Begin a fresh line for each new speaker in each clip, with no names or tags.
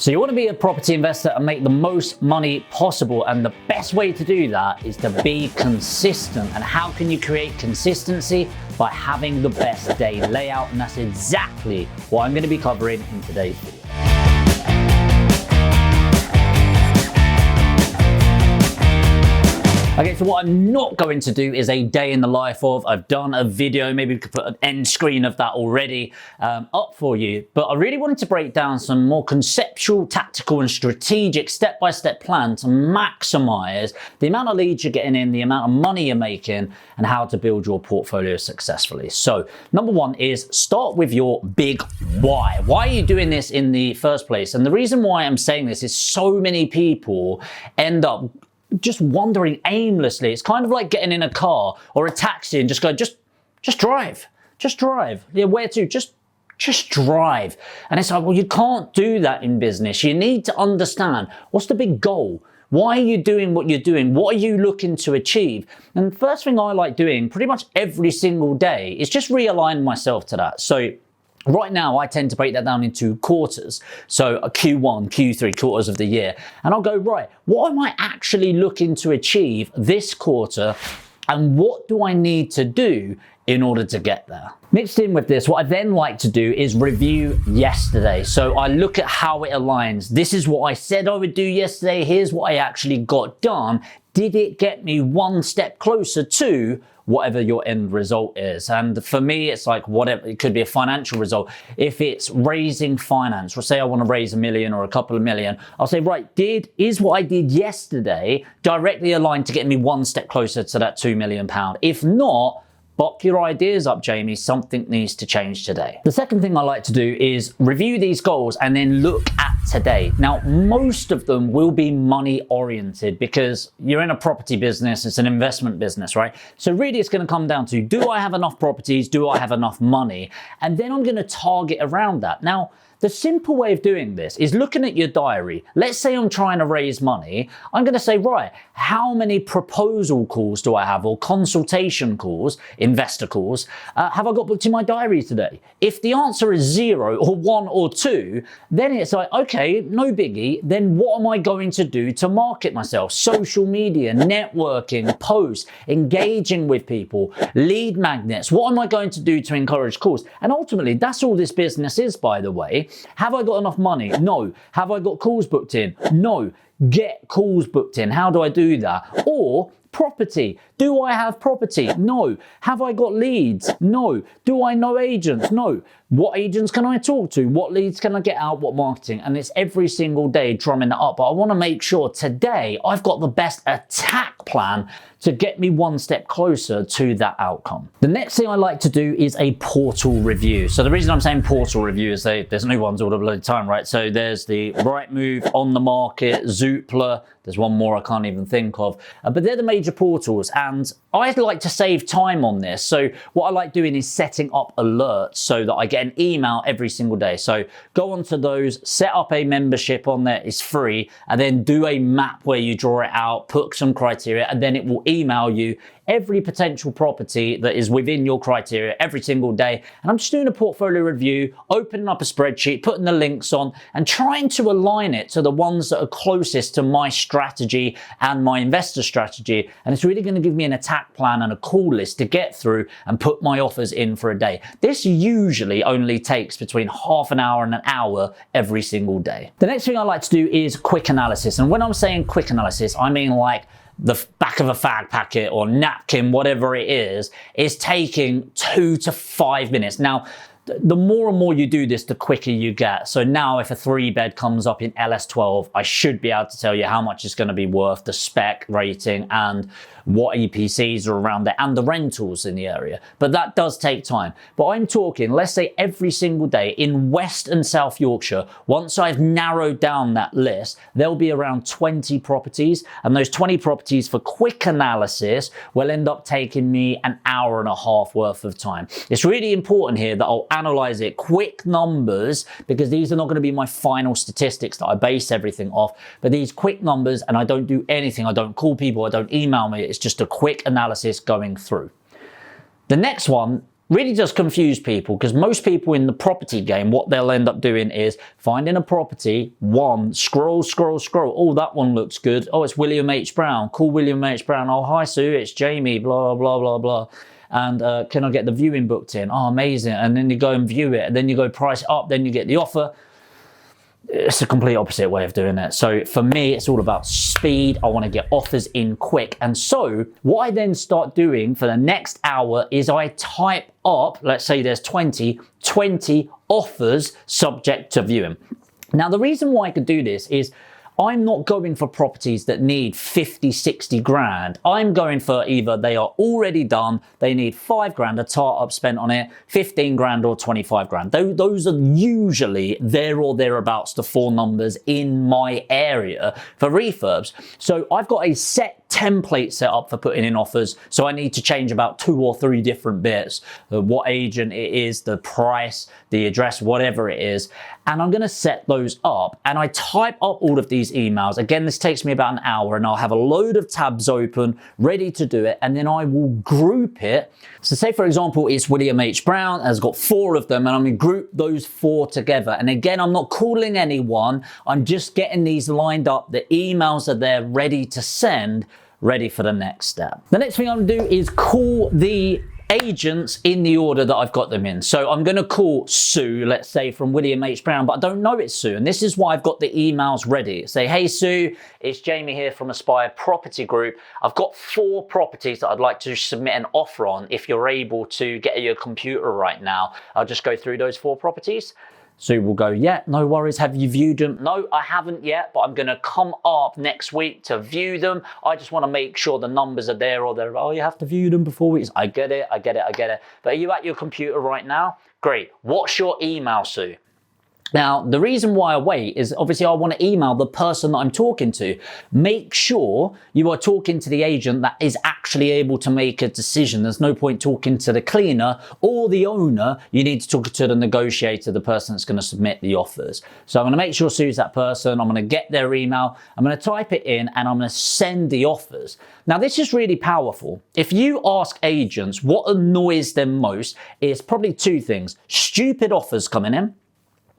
So you want to be a property investor and make the most money possible, and the best way to do that is to be consistent. And how can you create consistency? By having the best day layout, and that's exactly what I'm going to be covering in today's video. Okay, so what I'm not going to do is a day in the life of. I've done a video, maybe we could put an end screen of that already up for you. But I really wanted to break down some more conceptual, tactical, and strategic step-by-step plan to maximize the amount of leads you're getting in, the amount of money you're making, and how to build your portfolio successfully. So number one is start with your big why. Why are you doing this in the first place? And the reason why I'm saying this is so many people end up just wandering aimlessly. It's kind of like getting in a car or a taxi and just go, just drive. Yeah, where to? Just drive. And it's like, well, you can't do that in business. You need to understand, what's the big goal? Why are you doing what you're doing? What are you looking to achieve? And the first thing I like doing pretty much every single day is just realign myself to that. So right now, I tend to break that down into quarters. So a Q1, Q3, quarters of the year. And I'll go, right, what am I actually looking to achieve this quarter? And what do I need to do in order to get there? Mixed in with this, what I then like to do is review yesterday. So I look at how it aligns. This is what I said I would do yesterday. Here's what I actually got done. Did it get me one step closer to whatever your end result is? And for me, it's like whatever, it could be a financial result. If it's raising finance, or say I want to raise $1 million or a couple of million, I'll say, right, is what I did yesterday directly aligned to getting me one step closer to that £2 million? If not, bop your ideas up, Jamie. Something needs to change today. The second thing I like to do is review these goals and then look at today. Now, most of them will be money oriented because you're in a property business, it's an investment business, right? So really it's going to come down to, do I have enough properties? Do I have enough money? And then I'm going to target around that. Now, the simple way of doing this is looking at your diary. Let's say I'm trying to raise money. I'm going to say, right, how many proposal calls do I have, or consultation calls, investor calls, have I got booked in my diary today? If the answer is 0 or 1 or 2, then it's like, okay, no biggie. Then what am I going to do to market myself? Social media, networking, posts, engaging with people, lead magnets. What am I going to do to encourage calls? And ultimately, that's all this business is, by the way. Have I got enough money? No. Have I got calls booked in? No. Get calls booked in. How do I do that? Or property. Do I have property? No. Have I got leads? No. Do I know agents? No. What agents can I talk to? What leads can I get out? What marketing? And it's every single day drumming that up. But I want to make sure today I've got the best attack plan to get me one step closer to that outcome. The next thing I like to do is a portal review. So the reason I'm saying portal review is there's new ones all the bloody time, right? So there's the Rightmove, On the Market, Zoopla. There's one more I can't even think of. But they're the major portals. And I like to save time on this. So what I like doing is setting up alerts so that I get an email every single day. So go onto those, set up a membership on there, it's free, and then do a map where you draw it out, put some criteria, and then it will email you every potential property that is within your criteria every single day. And I'm just doing a portfolio review, opening up a spreadsheet, putting the links on, and trying to align it to the ones that are closest to my strategy and my investor strategy. And it's really going to give me an attack plan and a call list to get through and put my offers in for a day. This usually only takes between half an hour and an hour every single day. The next thing I like to do is quick analysis. And when I'm saying quick analysis, I mean like the back of a fag packet or napkin, whatever it is taking 2 to 5 minutes. Now, the more and more you do this, the quicker you get. So now if a 3-bed comes up in LS12, I should be able to tell you how much it's going to be worth, the spec rating, and what EPCs are around there, and the rentals in the area. But that does take time. But I'm talking, let's say every single day in West and South Yorkshire, once I've narrowed down that list, there'll be around 20 properties. And those 20 properties for quick analysis will end up taking me an hour and a half worth of time. It's really important here that I'll analyze it, quick numbers, because these are not going to be my final statistics that I base everything off, but these quick numbers, and I don't do anything. I don't call people, I don't email me. It's just a quick analysis going through. The next one really does confuse people, because most people in the property game, what they'll end up doing is finding a property, scroll. Oh, that one looks good. Oh, it's William H. Brown. Call William H. Brown. Oh, hi, Sue. It's Jamie. Blah, blah, blah, blah. And can I get the viewing booked in? Oh, amazing. And then you go and view it. And then you go price it up. Then you get the offer. It's a complete opposite way of doing it. So for me, it's all about speed. I want to get offers in quick. And so what I then start doing for the next hour is I type up, let's say there's 20 offers subject to viewing. Now, the reason why I could do this is I'm not going for properties that need 50, 60 grand. I'm going for either they are already done, they need 5 grand, a tart-up spent on it, 15 grand or 25 grand. Those are usually there or thereabouts the 4 numbers in my area for refurbs. So I've got a set template set up for putting in offers. So I need to change about 2 or 3 different bits, what agent it is, the price, the address, whatever it is. And I'm going to set those up, and I type up all of these emails. Again, this takes me about an hour, and I'll have a load of tabs open ready to do it. And then I will group it. So say, for example, it's William H. Brown, has got 4 of them, and I'm going to group those 4 together. And again, I'm not calling anyone. I'm just getting these lined up. The emails are there ready to send, ready for the next step. The next thing I'm going to do is call the agents in the order that I've got them in. So I'm going to call Sue, let's say from William H. Brown, but I don't know it's Sue. And this is why I've got the emails ready. Say, hey Sue, it's Jamie here from Aspire Property Group. I've got 4 properties that I'd like to submit an offer on. If you're able to get at your computer right now, I'll just go through those 4 properties. Sue will go, yeah, no worries. Have you viewed them? No, I haven't yet, but I'm going to come up next week to view them. I just want to make sure the numbers are there, or they're, oh, you have to view them before we... I get it. But are you at your computer right now? Great. What's your email, Sue? Now, the reason why I wait is obviously I want to email the person that I'm talking to. Make sure you are talking to the agent that is actually able to make a decision. There's no point talking to the cleaner or the owner. You need to talk to the negotiator, the person that's going to submit the offers. So I'm going to make sure Sue's that person. I'm going to get their email. I'm going to type it in, and I'm going to send the offers. Now, this is really powerful. If you ask agents what annoys them most, it's probably 2 things. Stupid offers coming in,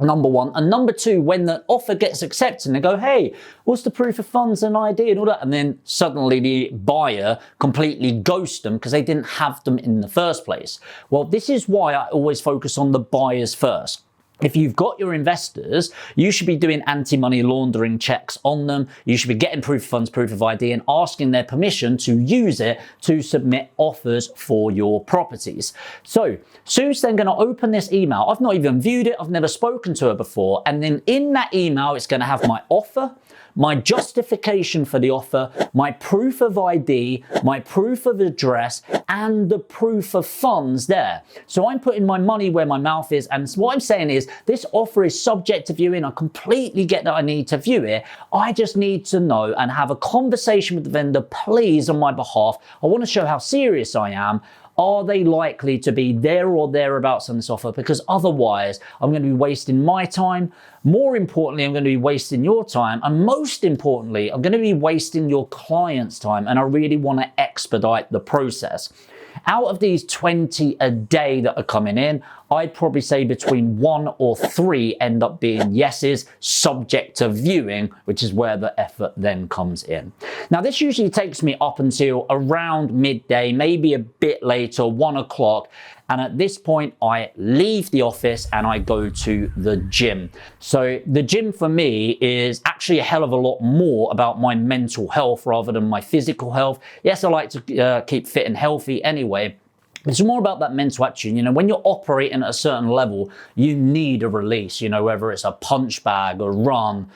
number 1, and number 2, when the offer gets accepted and they go, hey, what's the proof of funds and ID and all that, and then suddenly the buyer completely ghosts them because they didn't have them in the first place. Well, this is why I always focus on the buyers first. If you've got your investors, you should be doing anti-money laundering checks on them. You should be getting proof of funds, proof of ID, and asking their permission to use it to submit offers for your properties. So Sue's then going to open this email. I've not even viewed it. I've never spoken to her before. And then in that email, it's going to have my offer, my justification for the offer, my proof of ID, my proof of address, and the proof of funds there. So I'm putting my money where my mouth is, and what I'm saying is this offer is subject to viewing. I completely get that I need to view it. I just need to know and have a conversation with the vendor, please, on my behalf. I want to show how serious I am. Are they likely to be there or thereabouts on this offer? Because otherwise, I'm going to be wasting my time. More importantly, I'm going to be wasting your time. And most importantly, I'm going to be wasting your client's time. And I really want to expedite the process. Out of these 20 a day that are coming in, I'd probably say between 1 or 3 end up being yeses, subject to viewing, which is where the effort then comes in. Now, this usually takes me up until around midday, maybe a bit later, 1 o'clock. And at this point, I leave the office and I go to the gym. So the gym for me is actually a hell of a lot more about my mental health rather than my physical health. Yes, I like to keep fit and healthy anyway. It's more about that mental attitude. You know, when you're operating at a certain level, you need a release, you know, whether it's a punch bag, a run,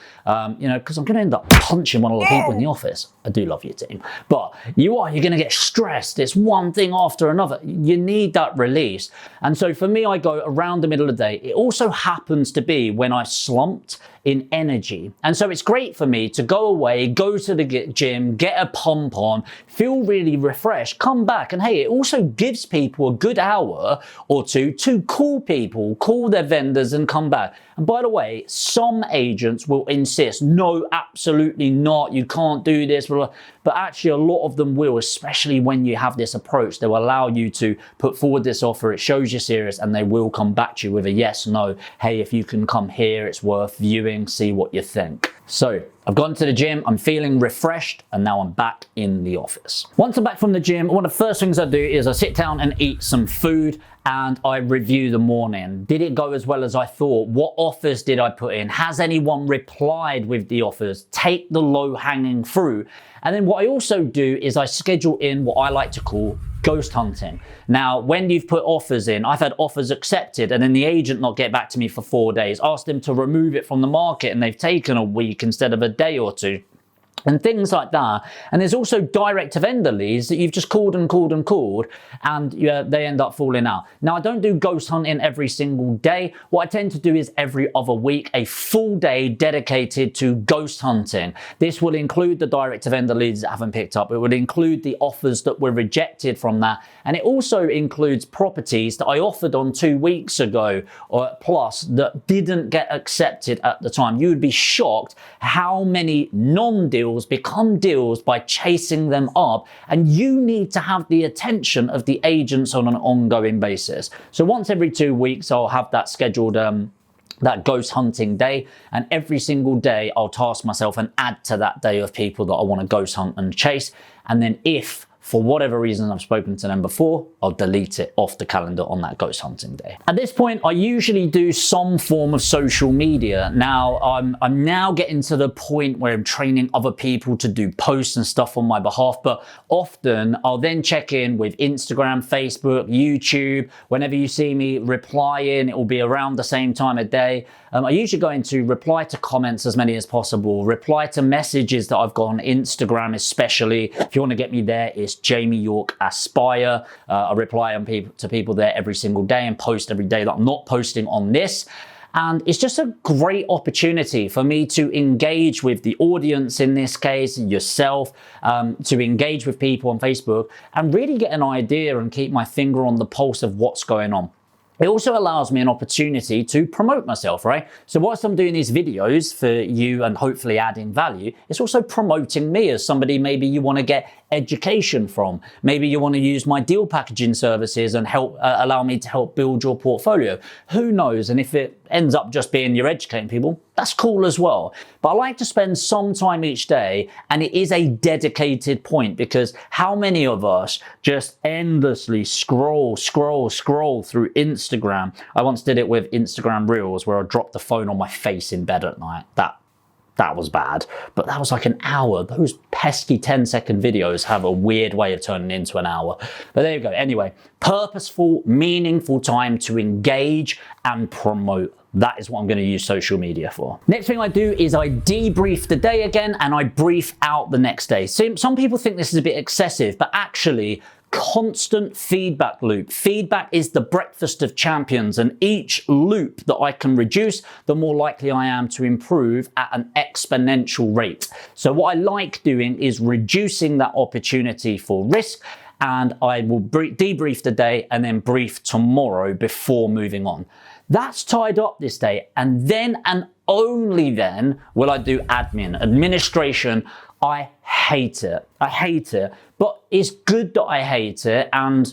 you know, because I'm going to end up punching one of the people in the office. I do love your team, but you're going to get stressed. It's one thing after another. You need that release. And so for me, I go around the middle of the day. It also happens to be when I slumped in energy. And so it's great for me to go away, go to the gym, get a pump on, feel really refreshed, come back. And hey, it also gives people a good hour or 2 to call people, call their vendors and come back. And by the way, some agents will insist, no, absolutely not, you can't do this, blah, blah. But actually a lot of them will, especially when you have this approach. They will allow you to put forward this offer, it shows you're serious, and they will come back to you with a yes, no, hey, if you can come here, it's worth viewing, see what you think. So I've gone to the gym, I'm feeling refreshed, and now I'm back in the office. Once I'm back from the gym, one of the first things I do is I sit down and eat some food, and I review the morning. Did it go as well as I thought? What offers did I put in? Has anyone replied with the offers? Take the low-hanging fruit. And then what I also do is I schedule in what I like to call ghost hunting. Now, when you've put offers in, I've had offers accepted and then the agent not get back to me for 4 days, asked them to remove it from the market and they've taken a week instead of a day or two. And things like that. And there's also direct to vendor leads that you've just called and called and called, and they end up falling out. Now, I don't do ghost hunting every single day. What I tend to do is every other week, a full day dedicated to ghost hunting. This will include the direct to vendor leads that haven't picked up. It would include the offers that were rejected from that. And it also includes properties that I offered on 2 weeks ago or plus that didn't get accepted at the time. You would be shocked how many non-deals become deals by chasing them up, and you need to have the attention of the agents on an ongoing basis. So once every 2 weeks I'll have that scheduled that ghost hunting day, and every single day I'll task myself and add to that day of people that I want to ghost hunt and chase, and then if for whatever reason I've spoken to them before, I'll delete it off the calendar on that ghost hunting day. At this point, I usually do some form of social media. Now, I'm now getting to the point where I'm training other people to do posts and stuff on my behalf, but often I'll then check in with Instagram, Facebook, YouTube. Whenever you see me replying, it will be around the same time of day. I usually go into reply to comments as many as possible, reply to messages that I've got on Instagram especially. If you want to get me there, it's Jamie York Aspire. I reply to people there every single day and post every day that I'm not posting on this. And it's just a great opportunity for me to engage with the audience, in this case, yourself, to engage with people on Facebook and really get an idea and keep my finger on the pulse of what's going on. It also allows me an opportunity to promote myself, right? So whilst I'm doing these videos for you and hopefully adding value, it's also promoting me as somebody maybe you want to get education from. Maybe you want to use my deal packaging services and help allow me to help build your portfolio. Who knows? And if it ends up just being you're educating people, that's cool as well. But I like to spend some time each day, and it is a dedicated point, because how many of us just endlessly scroll through Instagram? I once did it with Instagram Reels where I dropped the phone on my face in bed at night. That was bad, but that was like an hour. Those pesky 10-second videos have a weird way of turning into an hour. But there you go. Anyway, purposeful, meaningful time to engage and promote. That is what I'm going to use social media for. Next thing I do is I debrief the day again, and I brief out the next day. So some people think this is a bit excessive, but actually, constant feedback loop. Feedback is the breakfast of champions, and each loop that I can reduce, the more likely I am to improve at an exponential rate. So what I like doing is reducing that opportunity for risk, and I will debrief the day and then brief tomorrow before moving on. That's tied up this day, and then and only then will I do admin. Administration, I hate it. I hate it, but it's good that I hate it, and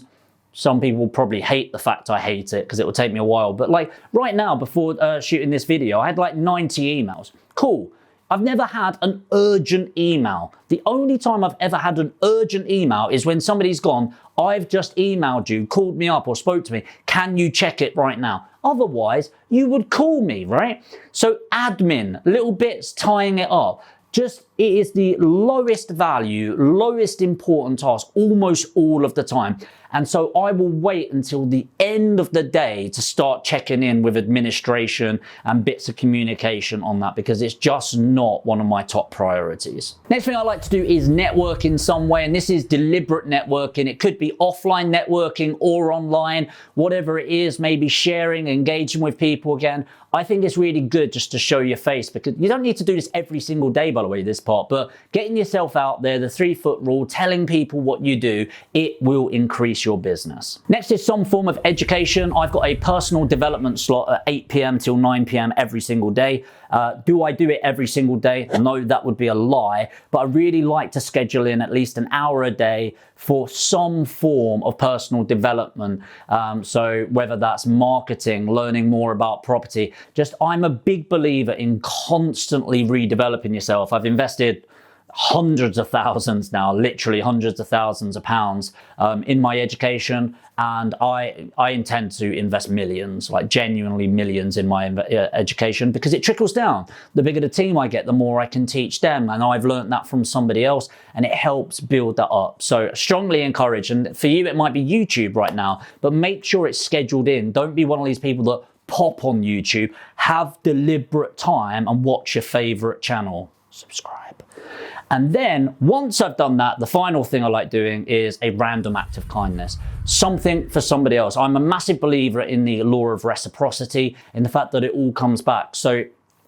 some people probably hate the fact I hate it because it will take me a while. But like right now, before shooting this video, I had like 90 emails. Cool. I've never had an urgent email. The only time I've ever had an urgent email is when somebody's gone, I've just emailed you, called me up or spoke to me. Can you check it right now? Otherwise, you would call me, right? So admin, little bits tying it up. Just, it is the lowest value, lowest important task almost all of the time. And so I will wait until the end of the day to start checking in with administration and bits of communication on that, because it's just not one of my top priorities. Next thing I like to do is network in some way, and this is deliberate networking. It could be offline networking or online, whatever it is, maybe sharing, engaging with people again. I think it's really good just to show your face, because you don't need to do this every single day, by the way, this part, but getting yourself out there, the 3-foot rule, telling people what you do, it will increase increase your business. Next is some form of education. I've got a personal development slot at 8 p.m. till 9 p.m. every single day. Do I do it every single day? No, that would be a lie, but I really like to schedule in at least an hour a day for some form of personal development. So whether that's marketing, learning more about property, I'm a big believer in constantly redeveloping yourself. I've invested hundreds of thousands now, literally hundreds of thousands of pounds in my education, and I intend to invest millions, like genuinely millions in my education, because it trickles down. The bigger the team I get, the more I can teach them, and I've learned that from somebody else, and it helps build that up. So strongly encourage, and for you it might be YouTube right now, but make sure it's scheduled in. Don't be one of these people that pop on YouTube. Have deliberate time and watch your favorite channel. Subscribe. And then once I've done that, the final thing I like doing is a random act of kindness, something for somebody else. I'm a massive believer in the law of reciprocity, in the fact that it all comes back. So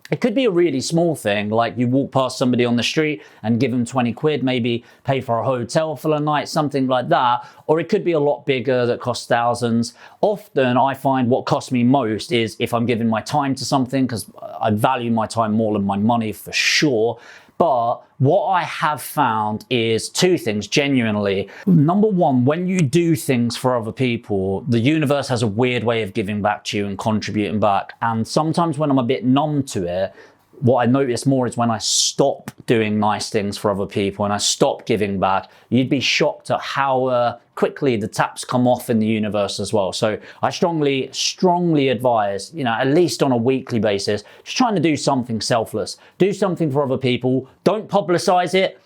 it could be a really small thing, like you walk past somebody on the street and give them 20 quid, maybe pay for a hotel for a night, something like that. Or it could be a lot bigger that costs thousands. Often I find what costs me most is if I'm giving my time to something, because I value my time more than my money for sure. But what I have found is two things, genuinely. Number one, when you do things for other people, the universe has a weird way of giving back to you and contributing back. And sometimes when I'm a bit numb to it, what I notice more is when I stop doing nice things for other people and I stop giving back, you'd be shocked at how quickly the taps come off in the universe as well. So I strongly advise, at least on a weekly basis, just trying to do something selfless. Do something for other people. Don't publicize it.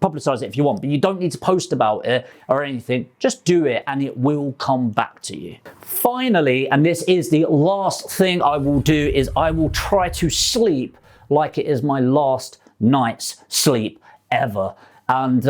Publicize it if you want, but you don't need to post about it or anything. Just do it and it will come back to you. Finally, and this is the last thing I will do, is I will try to sleep like it is my last night's sleep ever. And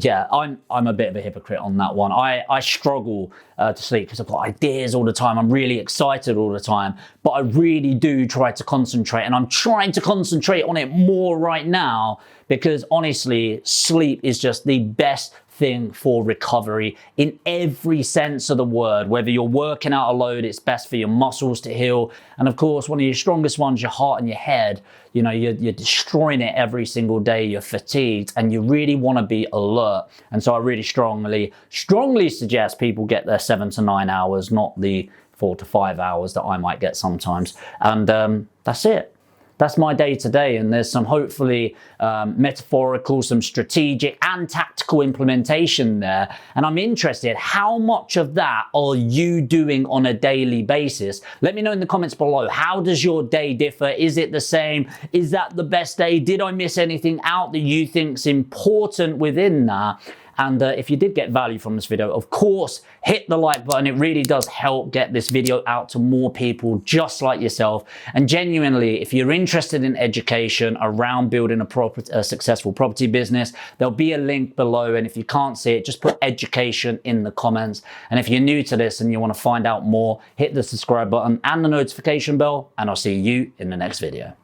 yeah, I'm a bit of a hypocrite on that one. I struggle to sleep because I've got ideas all the time. I'm really excited all the time, but I really do try to concentrate, and I'm trying to concentrate on it more right now, because honestly, sleep is just the best thing for recovery in every sense of the word. Whether you're working out a load, it's best for your muscles to heal. And of course, one of your strongest ones, your heart and your head, you're destroying it every single day. You're fatigued and you really want to be alert. And so I really strongly suggest people get their 7 to 9 hours, not the 4 to 5 hours that I might get sometimes. And that's it. That's my day today, and there's some hopefully metaphorical, some strategic and tactical implementation there. And I'm interested, how much of that are you doing on a daily basis? Let me know in the comments below. How does your day differ? Is it the same? Is that the best day? Did I miss anything out that you think's important within that? And if you did get value from this video, of course, hit the like button. It really does help get this video out to more people just like yourself. And genuinely, if you're interested in education around building a successful property business, there'll be a link below. And if you can't see it, just put education in the comments. And if you're new to this and you want to find out more, hit the subscribe button and the notification bell, and I'll see you in the next video.